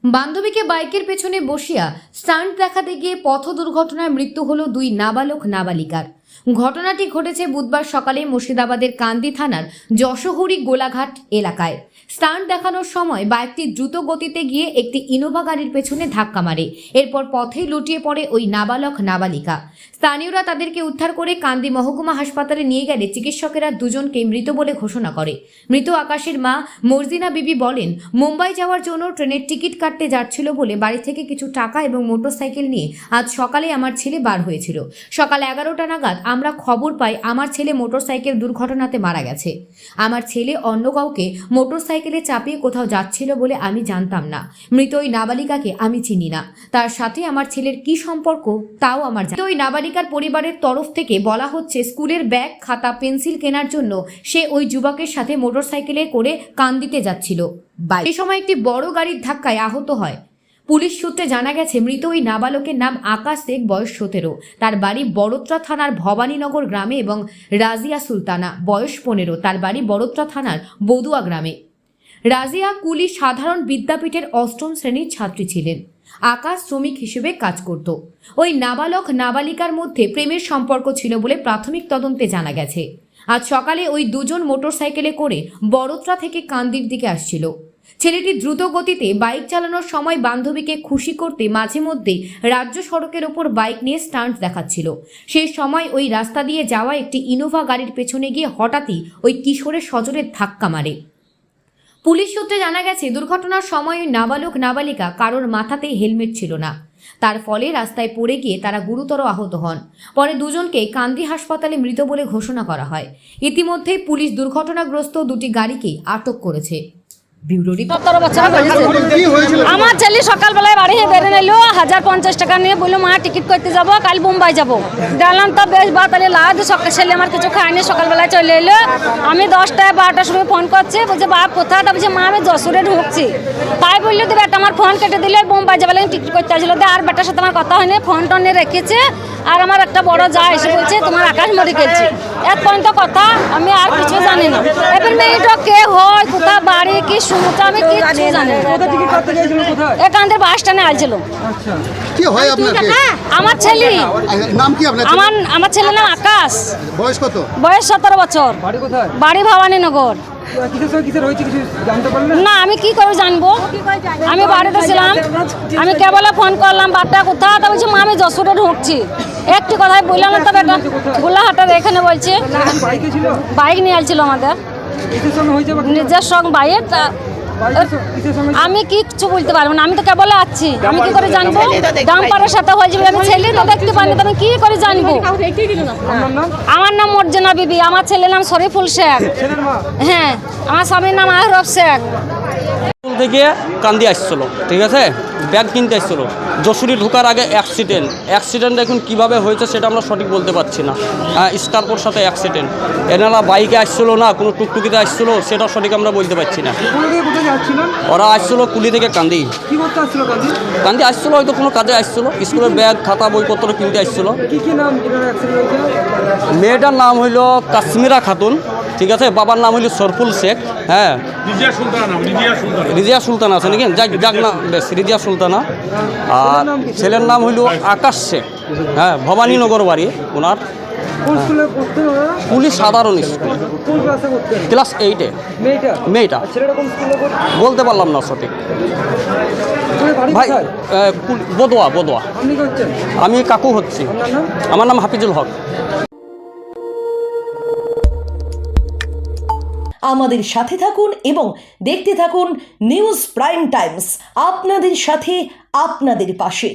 বান্ধবীকে বাইকের পেছনে বসিয়া স্টান্ট দেখাতে গিয়ে পথ দুর্ঘটনায় মৃত্যু হলো দুই নাবালক নাবালিকার। ঘটনাটি ঘটেছে বুধবার সকালে মুর্শিদাবাদের কান্দি থানার যশোহরি গোলাঘাট এলাকায়। স্টান্ট দেখানোর সময় বাইকটি দ্রুত গতিতে গিয়ে একটি ইনোভা গাড়ির পেছনে ধাক্কা মারে। এরপর পথেই লুটিয়ে পড়ে ওই নাবালক নাবালিকা। স্থানীয়রা তাদেরকে উদ্ধার করে কান্দি মহকুমা হাসপাতালে নিয়ে গেলে চিকিৎসকেরা দুজনকে মৃত বলে ঘোষণা করে। মৃত আকাশের মা মর্জিনা বিবি বলেন, মুম্বাই যাওয়ার জন্য ট্রেনের টিকিট কাটতে যাচ্ছিল বলে বাড়ি থেকে কিছু টাকা এবং মোটরসাইকেল নিয়ে আজ সকালে আমার ছেলে বার হয়েছিল। সকাল 11টা নাগাদ আমরা খবর পাই আমার ছেলে মোটরসাইকেল দুর্ঘটনাতে মারা গেছে। আমার ছেলে অন্য কাউকে মোটরসাইকেলে চাপিয়ে কোথাও যাচ্ছিল বলে আমি জানতাম না। মৃত ওই নাবালিকাকে আমি চিনি না, তার সাথে আমার ছেলের কি সম্পর্ক তাও আমার জানা। ওই নাবালিকার পরিবারের তরফ থেকে বলা হচ্ছে স্কুলের ব্যাগ, খাতা, পেন্সিল কেনার জন্য সে ওই যুবকের সাথে মোটরসাইকেলে করে কান্দিতে যাচ্ছিল। এই সময় একটি বড় গাড়ির ধাক্কায় আহত হয়। পুলিশ সূত্রে জানা গেছে মৃত ওই নাবালকের নাম আকাশ শেখ, বয়স 17। তার বাড়ি বড়োত্রা থানার ভবানীনগর গ্রামে এবং রাজিয়া সুলতানা বয়স 15, তার বাড়ি বড়োত্রা থানার বদুয়া গ্রামে। রাজিয়া কুলি সাধারণ বিদ্যাপীঠের 8ম শ্রেণীর ছাত্রী ছিলেন। আকাশ শ্রমিক হিসেবে কাজ করত। ওই নাবালক নাবালিকার মধ্যে প্রেমের সম্পর্ক ছিল বলে প্রাথমিক তদন্তে জানা গেছে। আজ সকালে ওই দুজন মোটরসাইকেলে করে বড়োত্রা থেকে কান্দির দিকে আসছিল। ছেলেটি দ্রুত গতিতে বাইক চালানোর সময় বান্ধবীকে খুশি করতে মাঝে মধ্যে রাজ্য সড়কের ওপর বাইক নিয়ে স্টান্ট দেখাচ্ছিল। সেই সময় ওই রাস্তা দিয়ে যাওয়া একটি ইনোভা গাড়ির পেছনে গিয়ে হঠাৎই ওই কিশোরের সজোরে ধাক্কা মারে। পুলিশ সূত্রে জানা গেছে দুর্ঘটনার সময় ওই নাবালক নাবালিকা কারোর মাথাতেই হেলমেট ছিল না। তার ফলে রাস্তায় পড়ে গিয়ে তারা গুরুতর আহত হন। পরে দুজনকে কান্দি হাসপাতালে মৃত বলে ঘোষণা করা হয়। ইতিমধ্যেই পুলিশ দুর্ঘটনাগ্রস্ত দুটি গাড়িকে আটক করেছে। আমার ছেলে সকালবেলায় বাড়ি বেরিয়ে এলো, 1050 টাকা নিয়ে বললো মা টিকিট করতে যাবো, কাল মুম্বাই যাবো। গেলাম তো বেশ বা তাহলে লাদ ছেলে আমার কিছু খায়নি, সকালবেলায় চলে এলো। আমি 10টা 12টার সময় ফোন করছি, বলছে বাপ কোথায়? তা বলছে মা আমি যশোরে ঢুকছি। তাই বললো তো বেটা আমার ফোন কেটে দিলে, মুম্বাই যাবে টিকিট করতে আসলো। আর বেটার সাথে আমার কথা হয়নি, ফোন টোন রেখেছে। আর আমার একটা বড় যা এসে বলছে তোমার আকাশ মরে গেছে। এক পর্যন্ত কথা আমি আর কিছু জানি না। এবার মেয়েটা কে হয়, কোথা বাড়ি, কি শুনতে আমি কিছু জানি না। এখানদের বাস স্ট্যান্ডে আসছিল। কি হয় আপনার? আমার ছেলে নাম কি আপনার? আমার ছেলের নাম আকাশ। বয়স কত? বয়স 17 বছর। বাড়ি কোথায়? বাড়ি ভবানীনগর। কিসের হয়েছে কিছু জানতে পারলেন? না আমি কি করে জানবো, আমি বাড়িতে ছিলাম। আমি কেবল ফোন করলাম বাপটা কোথায়? তা বলছি মা আমি যশোরে ঢুকছি। একটি কথাই বললাম না তো বেটা গোলাহাটের এখানে বলছে। বাইক নিয়ে আসছিল আমাদের নিজের সঙ্গে বাইক। আমি কিচ্ছু বলতে পারবো না, আমি তো কেবল আছি, আমি কি করে জানবো? ডাম্পারের সাথে হয়ে যাবে, আমি ছেলে তো দেখতে পাইনি, আমি কি করে জানবো? আমার নাম মর্জিনা বিবি, আমার ছেলের নাম শরীফুল শেখ। হ্যাঁ, আমার স্বামীর নাম আহরব শেখ। থেকে কান্দি আসছিল, ঠিক আছে, ব্যাগ কিনতে আসছিল। যশোরে ঢোকার আগে অ্যাক্সিডেন্ট এখন কীভাবে হয়েছে সেটা আমরা সঠিক বলতে পারছি না। স্কার্পোর সাথে অ্যাক্সিডেন্ট, এনারা বাইকে আসছিল না কোনো টুকটুকিতে আসছিল সেটা সঠিক আমরা বলতে পারছি না। ওরা আসছিল কুলি থেকে কান্দি। কান্দি আসছিল হয়তো কোনো কাজে আসছিল, স্কুলের ব্যাগ, খাতা, বইপত্র কিনতে আসছিল। মেয়েটার নাম হইল কাশ্মীরা খাতুন, ঠিক আছে, বাবার নাম হইল সরফুল শেখ। হ্যাঁ, রিজিয়া সুলতানা আছে নাকি, যাক না বেশ, রিজিয়া সুলতানা। আর ছেলের নাম হইল আকাশ শেখ। হ্যাঁ, ভবানীনগর বাড়ি ওনার। পুলিশ সাধারণ স্কুল, ক্লাস 8-এ মেয়েটা। বলতে পারলাম না সঠিক ভাই। বদোয়া। আমি কাকু হচ্ছি। আমার নাম হাফিজুল হক। আমাদের সাথে থাকুন এবং দেখতে থাকুন নিউজ প্রাইম টাইমস, আপনাদের সাথে আপনাদের পাশে।